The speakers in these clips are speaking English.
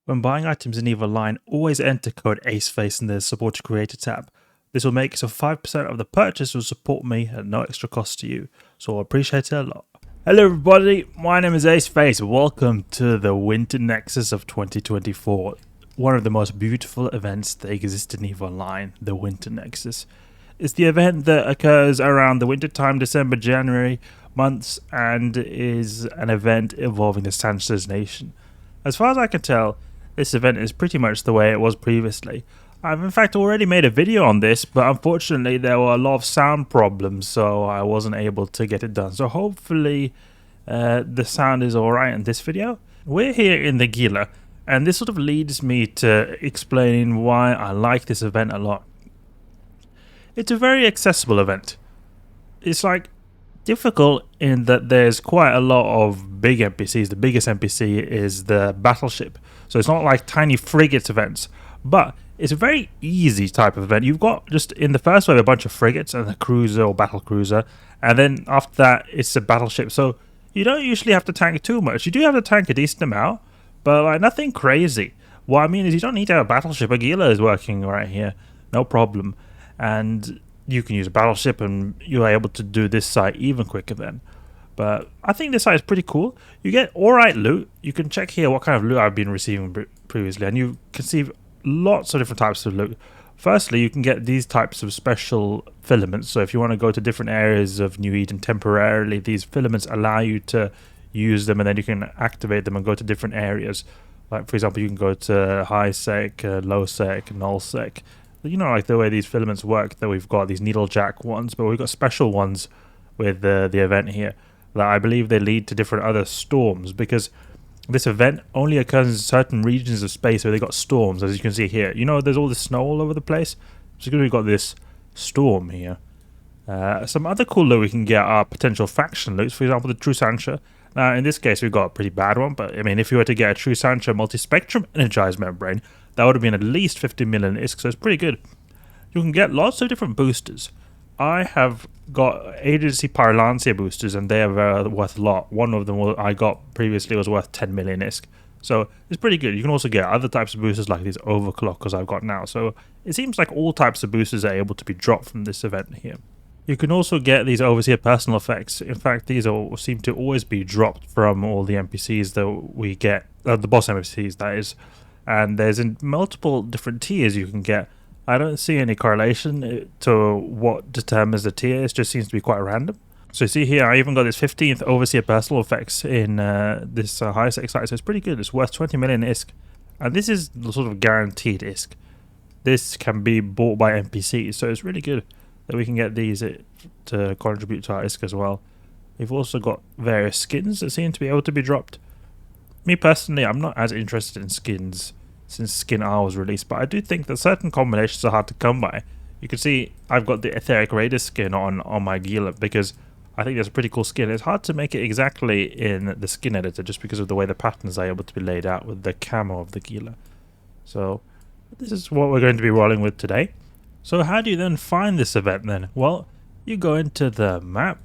When buying items in either line, always enter code Aceface in the Support a Creator tab. This will make it so 5% of the purchase will support me at no extra cost to you, so I appreciate it a lot. Hello everybody, my name is Aceface. Welcome to the Winter Nexus of 2024. One of the most beautiful events that exist in EVE Online, the Winter Nexus. It's the event that occurs around the winter time, December, January months, and is an event involving the Sansha's nation. As far as I can tell, this event is pretty much the way it was previously. I've in fact already made a video on this, but unfortunately there were a lot of sound problems, so I wasn't able to get it done. So hopefully the sound is alright in this video. We're here in the Gila, and this sort of leads me to explaining why I like this event a lot. It's a very accessible event. It's like difficult in that there's quite a lot of big NPCs. The biggest NPC is the battleship, so it's not like tiny frigates events, but it's a very easy type of event. You've got just in the first wave a bunch of frigates and a cruiser or battle cruiser, and then after that it's a battleship, so you don't usually have to tank too much. You do have to tank a decent amount, but like nothing crazy. What I mean is you don't need to have a battleship. A Gila is working right here, no problem, and you can use a battleship and you're able to do this site even quicker then. But I think this site is pretty cool. You get alright loot. You can check here what kind of loot I've been receiving previously, and you can see lots of different types of loot. Firstly, you can get these types of special filaments. So if you want to go to different areas of New Eden temporarily, these filaments allow you to use them, and then you can activate them and go to different areas. Like for example, you can go to high sec, low sec, null sec. You know, like the way these filaments work, that we've got these needlejack ones, but we've got special ones with the event here that I believe they lead to different other storms, because this event only occurs in certain regions of space where they got storms, as you can see here. You know, there's all this snow all over the place, so we've got this storm here. Some other cool loot we can get are potential faction loots, for example the True Sansha. Now in this case we've got a pretty bad one, but I mean if you were to get a True Sansha Multispectrum energized membrane, that would have been at least 50 million ISK, so it's pretty good. You can get lots of different boosters. I have got Agency Pyrolantia boosters, and they are worth a lot. One of them I got previously was worth 10 million ISK, so it's pretty good. You can also get other types of boosters like these overclockers I've got now, so it seems like all types of boosters are able to be dropped from this event here. You can also get these Overseer personal effects. In fact, these seem to always be dropped from all the NPCs that we get, the boss NPCs that is. And there's in multiple different tiers you can get. I don't see any correlation to what determines the tier. It just seems to be quite random. So you see here, I even got this 15th Overseer personal effects in this high sec site, so it's pretty good. It's worth 20 million ISK, and this is the sort of guaranteed ISK. This can be bought by NPCs, so it's really good that we can get these to contribute to our ISK as well. We've also got various skins that seem to be able to be dropped. Me personally, I'm not as interested in skins since Skin R was released, but I do think that certain combinations are hard to come by. You can see I've got the Etheric Raider skin on my Gila because I think that's a pretty cool skin. It's hard to make it exactly in the skin editor just because of the way the patterns are able to be laid out with the camo of the Gila. So this is what we're going to be rolling with today. So how do you then find this event then? Well, you go into the map.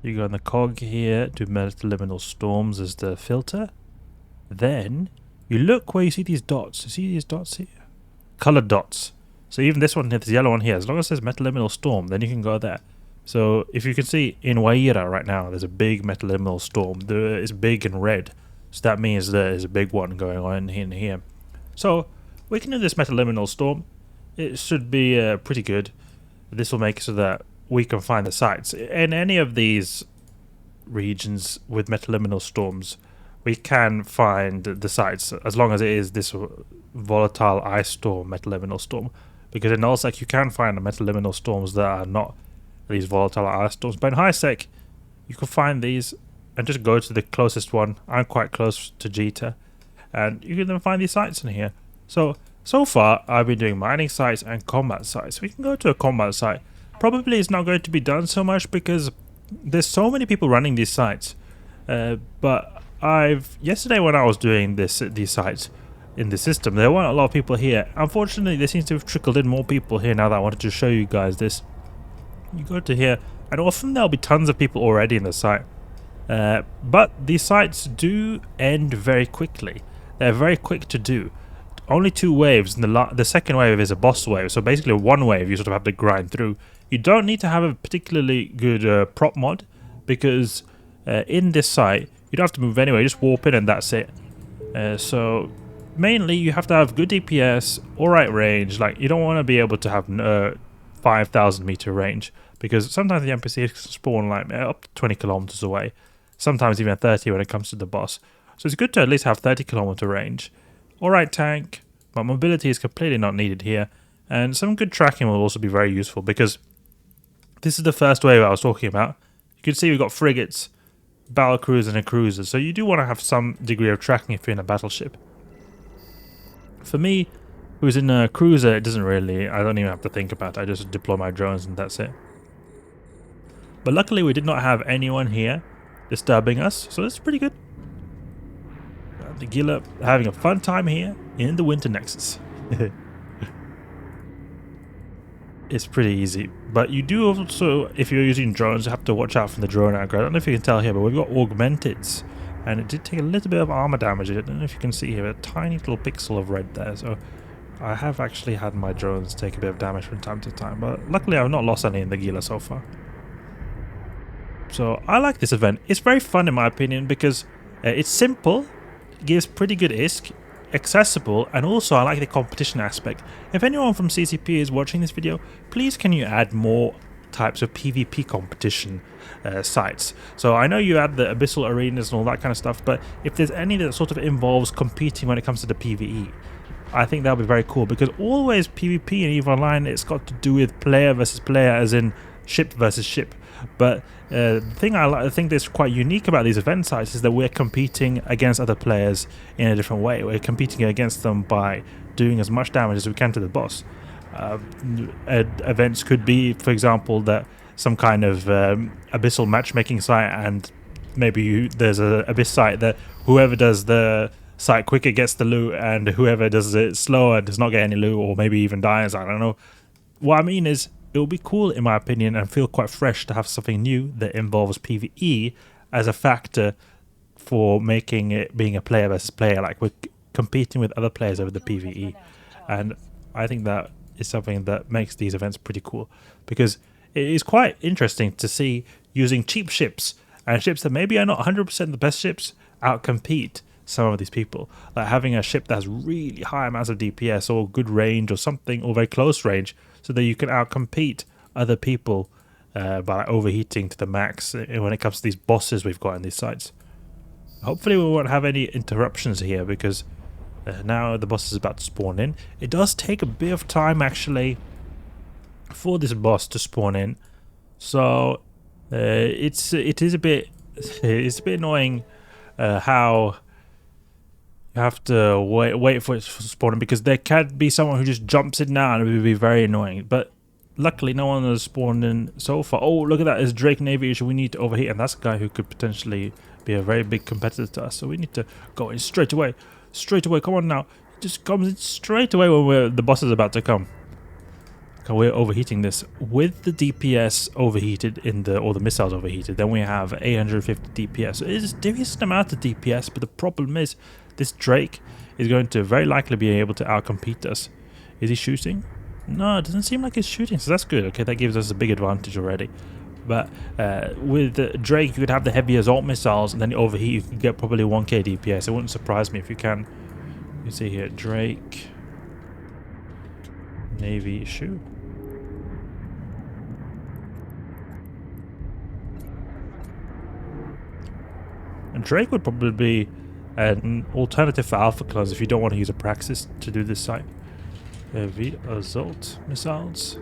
You go in the cog here to Metaliminal Storms as the filter. Then you look where you see these dots. You see these dots here? Colored dots. So even this one, this yellow one here, as long as it says Metaliminal Storm, then you can go there. So if you can see in Waira right now, there's a big Metaliminal Storm. It's big and red. So that means there's a big one going on in here. So we can do this Metaliminal Storm. It should be pretty good. This will make it so that we can find the sites. In any of these regions with Metaliminal Storms, we can find the sites as long as it is this volatile ice storm, Metaliminal Storm. Because in null sec you can find the Metaliminal Storms that are not these volatile ice storms. But in high sec you can find these and just go to the closest one. I'm quite close to Jita, and you can then find these sites in here. So far I've been doing mining sites and combat sites. We can go to a combat site. Probably it's not going to be done so much because there's so many people running these sites. But yesterday when I was doing these sites in the system, there weren't a lot of people here. Unfortunately, there seems to have trickled in more people here now that I wanted to show you guys this. You go to here, and often there'll be tons of people already in the site. But these sites do end very quickly. they're very quick to do. Only 2 waves, and the second wave is a boss wave, so basically 1 wave you sort of have to grind through. You don't need to have a particularly good prop mod, because in this site you don't have to move anyway, just warp in and that's it. So mainly you have to have good DPS, alright range. Like, you don't want to be able to have 5,000 meter range, because sometimes the NPCs spawn like up to 20 kilometers away, sometimes even 30 when it comes to the boss. So it's good to at least have 30 kilometer range. Alright tank, but mobility is completely not needed here, and some good tracking will also be very useful, because this is the first wave I was talking about. You can see we've got frigates, battle cruisers and cruisers, so you do want to have some degree of tracking if you're in a battleship. For me, who's in a cruiser, it doesn't really, I don't even have to think about it, I just deploy my drones and that's it. But luckily we did not have anyone here disturbing us, so that's pretty good. The Gila having a fun time here in the Winter Nexus. It's pretty easy, but you do also, if you're using drones, you have to watch out from the drone aggro. I don't know if you can tell here, but we've got augmenteds, and it did take a little bit of armor damage. I don't know if you can see here, a tiny little pixel of red there, so I have actually had my drones take a bit of damage from time to time, but luckily I've not lost any in the Gila so far. So I like this event. It's very fun in my opinion, because it's simple, gives pretty good ISK, accessible, and also I like the competition aspect. If anyone from CCP is watching this video, please can you add more types of PvP competition sites. So I know you add the abyssal arenas and all that kind of stuff, but if there's any that sort of involves competing when it comes to the PvE, I think that'll be very cool, because always PvP and EVE Online, it's got to do with player versus player, as in ship versus ship. But the thing I think that's quite unique about these event sites is that we're competing against other players in a different way. We're competing against them by doing as much damage as we can to the boss. Events could be, for example, that some kind of abyssal matchmaking site, and maybe there's an abyss site that whoever does the site quicker gets the loot, and whoever does it slower does not get any loot, or maybe even dies. I don't know. What I mean is, it will be cool in my opinion and feel quite fresh to have something new that involves PvE as a factor for making it being a player versus player. Like, we're competing with other players over the PvE, and I think that is something that makes these events pretty cool, because it is quite interesting to see using cheap ships and ships that maybe are not 100% the best ships outcompete some of these people. Like having a ship that has really high amounts of DPS or good range or something, or very close range, so that you can outcompete other people by overheating to the max when it comes to these bosses we've got in these sites. Hopefully we won't have any interruptions here, because now the boss is about to spawn in. It does take a bit of time actually for this boss to spawn in, so it is a bit annoying how you have to wait for it to spawn in, because there can be someone who just jumps in now and it would be very annoying. But luckily no one has spawned in so far. Oh, look at that, there's Drake Navy issue. We need to overheat, and that's a guy who could potentially be a very big competitor to us, so we need to go in straight away. Come on now, just comes in straight away when the boss is about to come. Okay, we're overheating this with the DPS overheated or the missiles overheated. Then we have 850 DPS. So it's a decent amount of DPS, but the problem is this Drake is going to very likely be able to outcompete us. Is he shooting? No, it doesn't seem like he's shooting, so that's good. Okay, that gives us a big advantage already. But with Drake, you could have the heavy assault missiles, and then overheat, you could get probably 1k DPS. It wouldn't surprise me if you can. You see here, Drake, Navy issue. And Drake would probably be an alternative for Alpha Clones if you don't want to use a Praxis to do this site. Heavy assault missiles.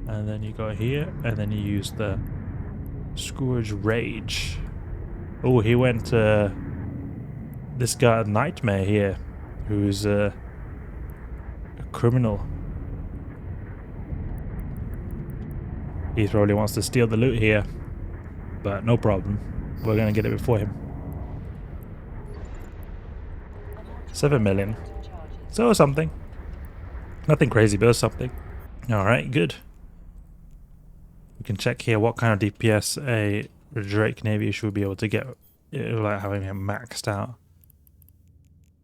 And then you go here, and then you use the Scourge Rage. Oh, he went this guy Nightmare here, who's a criminal. He probably wants to steal the loot here, but no problem. We're gonna get it before him. 7 million. So something. Nothing crazy, but something. Alright, good. We can check here what kind of DPS a Drake Navy should be able to get. like having it maxed out.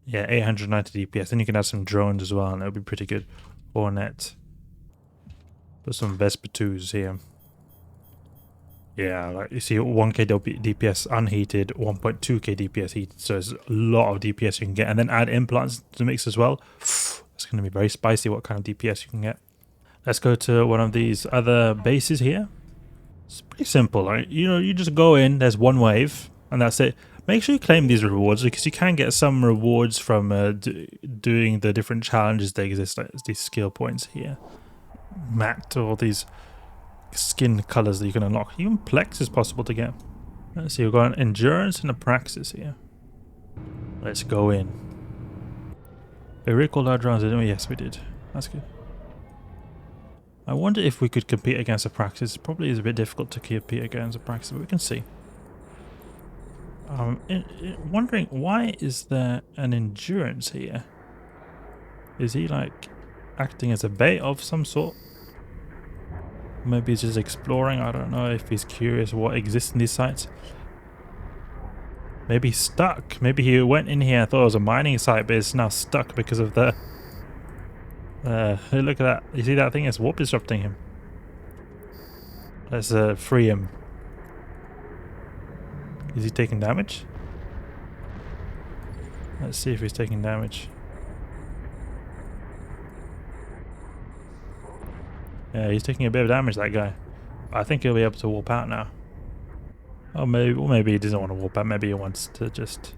Yeah, 890 DPS. Then you can add some drones as well, and it'll be pretty good. Hornet. Put some Vesper 2s here. Yeah, like you see 1k DPS unheated, 1.2k DPS heated, so there's a lot of DPS you can get. And then add implants to the mix as well. It's going to be very spicy what kind of DPS you can get. Let's go to one of these other bases here. It's pretty simple, like, you know, you just go in, there's one wave, and that's it. Make sure you claim these rewards, because you can get some rewards from doing the different challenges that exist, like these skill points here. Matte, all these skin colors that you can unlock. Even Plex is possible to get. Let's see, we've got an Endurance and a Praxis here. Let's go in. We recalled our drones, didn't we? Yes, we did. That's good. I wonder if we could compete against a Praxis. It probably is a bit difficult to compete against a Praxis, but we can see. Wondering, why is there an Endurance here? Is he like acting as a bait of some sort? Maybe he's just exploring. I don't know if he's curious what exists in these sites. Maybe he's stuck. Maybe he went in here and thought it was a mining site, but it's now stuck because of the... look at that. You see that thing? It's warp disrupting him. Let's free him. Is he taking damage? Let's see if he's taking damage. Yeah, he's taking a bit of damage, that guy. I think he'll be able to warp out now. Oh, maybe he doesn't want to warp out. Maybe he wants to just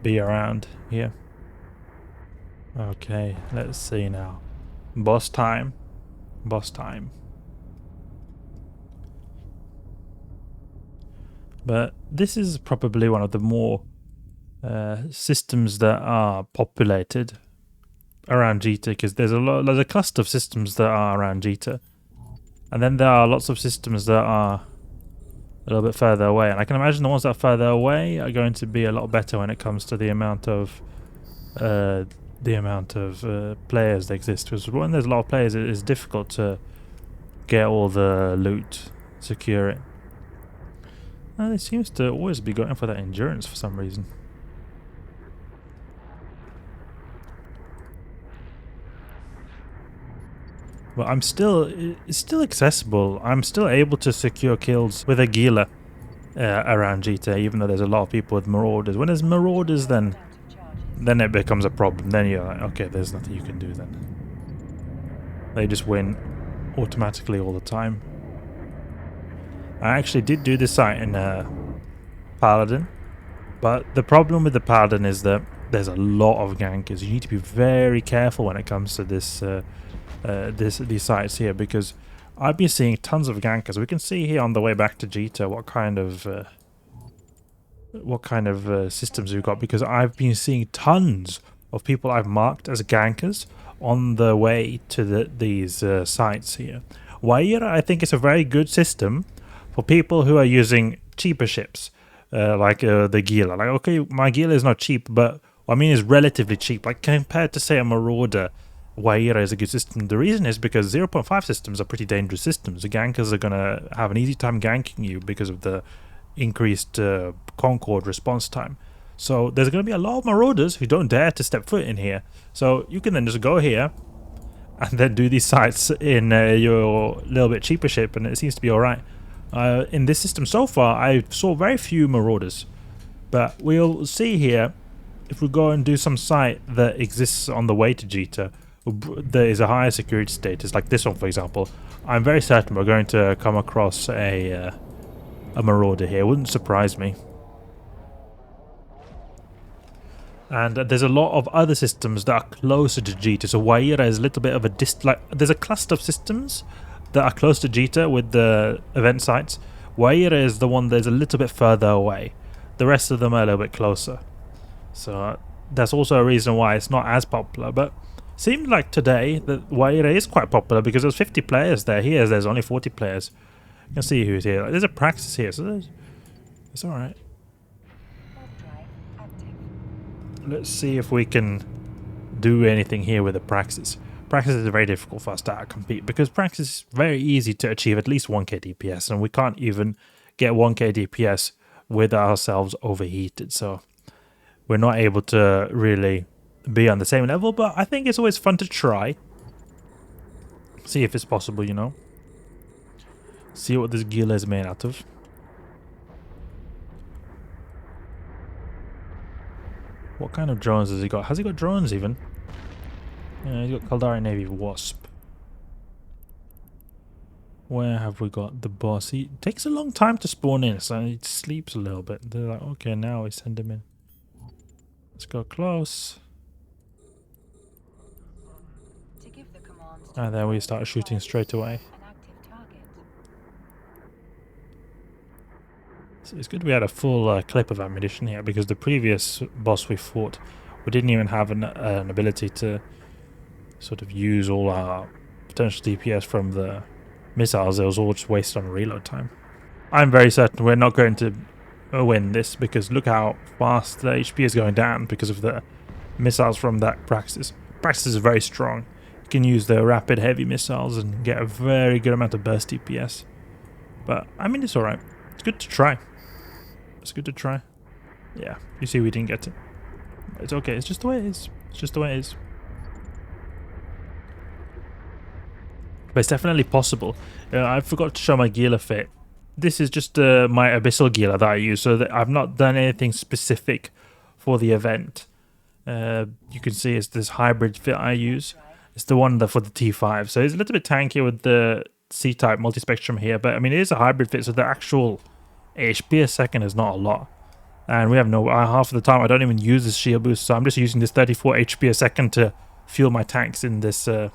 be around here. Okay, let's see now. Boss time. Boss time. But this is probably one of the more systems that are populated around Gita, because there's a cluster of systems that are around Gita, and then there are lots of systems that are a little bit further away, and I can imagine the ones that are further away are going to be a lot better when it comes to the amount of players that exist, because when there's a lot of players it is difficult to get all the loot, secure it. And it seems to always be going for that endurance for some reason. But it's still accessible. I'm still able to secure kills with a Gila around GTA, even though there's a lot of people with Marauders. When there's Marauders, then it becomes a problem. Then you're like, okay, there's nothing you can do then. They just win automatically all the time. I actually did do this site in Paladin, but the problem with the Paladin is that there's a lot of gankers. You need to be very careful when it comes to this. These sites here, because I've been seeing tons of gankers. We can see here on the way back to Gita what kind of systems we've got, because I've been seeing tons of people I've marked as gankers on the way to these sites here. Waira, I think, is a very good system for people who are using cheaper ships, like the Gila. Like, okay, my Gila is not cheap, but I mean it's relatively cheap. Like compared to, say, a Marauder, Waira is a good system. The reason is because 0.5 systems are pretty dangerous systems. The gankers are going to have an easy time ganking you because of the increased Concord response time. So there's going to be a lot of Marauders who don't dare to step foot in here. So you can then just go here and then do these sites in your little bit cheaper ship, and it seems to be alright. In this system so far, I saw very few Marauders. But we'll see here, if we go and do some site that exists on the way to Gita, there is a higher security status, like this one for example. I'm very certain we're going to come across a Marauder here. It wouldn't surprise me. And there's a lot of other systems that are closer to Gita. So Waira is a little bit of a there's a cluster of systems that are close to Gita with the event sites. Waira is the one that's a little bit further away. The rest of them are a little bit closer. So that's also a reason why it's not as popular. But seemed like today that Waira is quite popular, because there's 50 players there. Here there's only 40 players. You can see who's here. There's a Praxis here, so it's alright. Let's see if we can do anything here with the Praxis. Praxis is very difficult for us to compete, because Praxis is very easy to achieve at least 1k DPS, and we can't even get 1k DPS with ourselves overheated. So we're not able to really be on the same level, but I think it's always fun to try. See if it's possible, you know. See what this Gila is made out of. What kind of drones has he got? Has he got drones even? Yeah, he's got Caldari Navy Wasp. Where have we got the boss? He takes a long time to spawn in, so he sleeps a little bit. They're like, okay, now we send him in. Let's go close. And then we start shooting straight away. So it's good we had a full clip of ammunition here, because the previous boss we fought, we didn't even have an ability to sort of use all our potential DPS from the missiles. It was all just wasted on reload time. I'm very certain we're not going to win this, because look how fast the HP is going down because of the missiles from that Praxis. Praxis is very strong. You can use the rapid heavy missiles and get a very good amount of burst DPS. But I mean, it's alright. It's good to try. It's good to try. Yeah, you see we didn't get it. It's okay, it's just the way it is. It's just the way it is. But it's definitely possible. I forgot to show my Gila fit. This is just my Abyssal Gila that I use, so that I've not done anything specific for the event. You can see it's this hybrid fit I use. It's the one for the T5, so it's a little bit tankier with the C-type multispectrum here, but I mean, it is a hybrid fit, so the actual HP a second is not a lot. And we have no, half of the time I don't even use this shield boost, so I'm just using this 34 HP a second to fuel my tanks in this in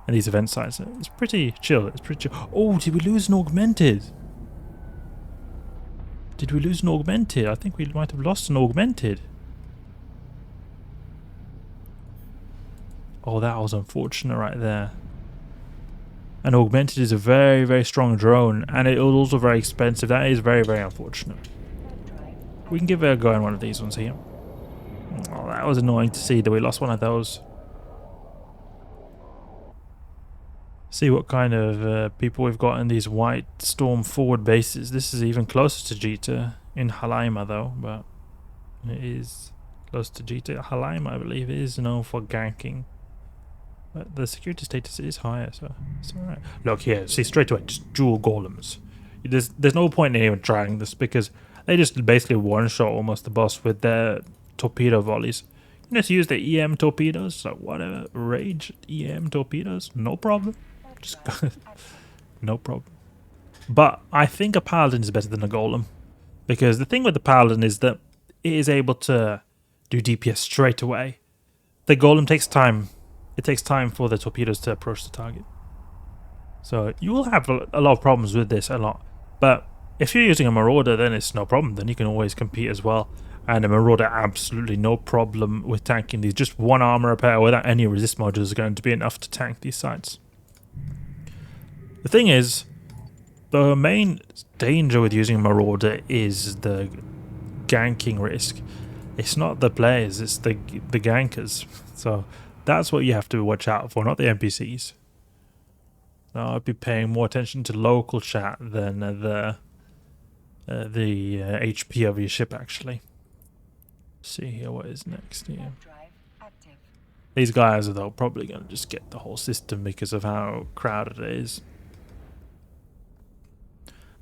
these event sites. It's pretty chill. It's pretty chill. Oh, did we lose an augmented? Did we lose an augmented? I think we might have lost an augmented. Oh, that was unfortunate right there. An augmented is a very, very strong drone, and it was also very expensive. That is very, very unfortunate. We can give it a go on one of these ones here. Oh, that was annoying to see that we lost one of those. See what kind of people we've got in these White Storm forward bases. This is even closer to Jita in Halaima though, but it is close to Jita. Halaima, I believe, is known for ganking. But the security status is higher, so it's alright. Look here, see straight away, just dual golems. There's no point in even trying this, because they just basically one-shot almost the boss with their torpedo volleys. You just use the EM torpedoes, so whatever, rage EM torpedoes, no problem. Just go, no problem. But I think a paladin is better than a golem, because the thing with the paladin is that it is able to do DPS straight away. The golem takes time. It takes time for the torpedoes to approach the target. So you will have a lot of problems with this, a lot. But if you're using a marauder, then it's no problem. Then you can always compete as well. And a marauder, absolutely no problem with tanking these. Just one armor repair without any resist modules is going to be enough to tank these sites. The thing is, the main danger with using marauder is the ganking risk. It's not the players, it's the gankers. So that's what you have to watch out for, not the NPCs. So I'd be paying more attention to local chat than the HP of your ship, actually. Let's see here, what is next here? These guys are though probably going to just get the whole system because of how crowded it is.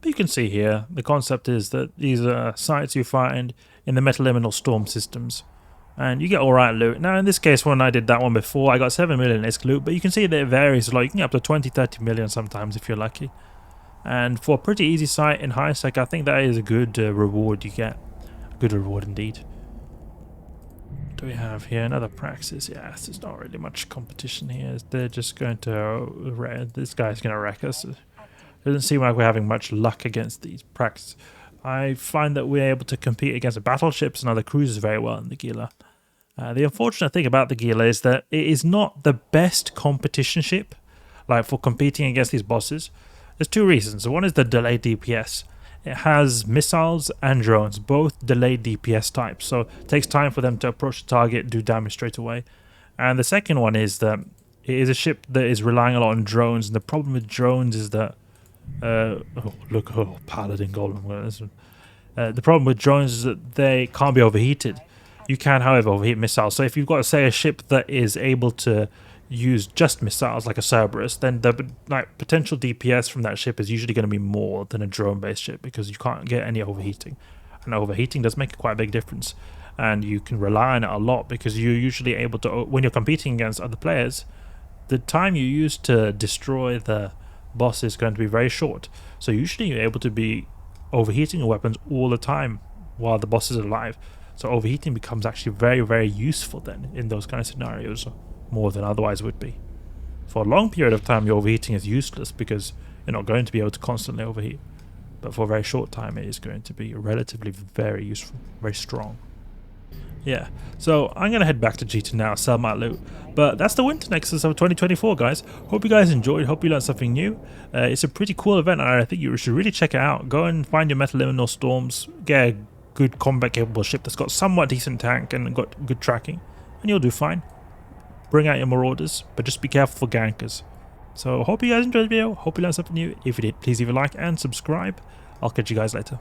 But you can see here, the concept is that these are sites you find in the metaliminal storm systems. And you get alright loot. Now in this case, when I did that one before, I got 7 million ISK loot, but you can see that it varies. Like you can get up to 20-30 million sometimes if you're lucky. And for a pretty easy site in high sec, I think that is a good reward you get. A good reward indeed. What do we have here? Another Praxis. Yes, there's not really much competition here. They're just going to... this guy's going to wreck us. It doesn't seem like we're having much luck against these Praxis. I find that we're able to compete against the battleships and other cruisers very well in the Gila. The unfortunate thing about the Gila is that it is not the best competition ship, like for competing against these bosses. There's two reasons. One is the delayed DPS. It has missiles and drones, both delayed DPS types, so it takes time for them to approach the target, do damage straight away. And the second one is that it is a ship that is relying a lot on drones, and the problem with drones is that oh, look, oh, Paladin Golem. The problem with drones is that they can't be overheated. You can, however, overheat missiles. So if you've got, say, a ship that is able to use just missiles like a Cerberus, then the potential DPS from that ship is usually going to be more than a drone-based ship because you can't get any overheating. And overheating does make quite a big difference. And you can rely on it a lot because you're usually able to, when you're competing against other players, the time you use to destroy the boss is going to be very short. So usually you're able to be overheating your weapons all the time while the boss is alive. So overheating becomes actually very, very useful then in those kind of scenarios, more than otherwise would be. For a long period of time, your overheating is useless because you're not going to be able to constantly overheat. But for a very short time, it is going to be relatively very useful, very strong. Yeah, so I'm going to head back to G2 now, sell my loot. But that's the Winter Nexus of 2024, guys. Hope you guys enjoyed, hope you learned something new. It's a pretty cool event, and I think you should really check it out. Go and find your Metal Liminal Storms, get a good combat-capable ship that's got somewhat decent tank and got good tracking, and you'll do fine. Bring out your Marauders, but just be careful for gankers. So hope you guys enjoyed the video, hope you learned something new. If you did, please leave a like and subscribe. I'll catch you guys later.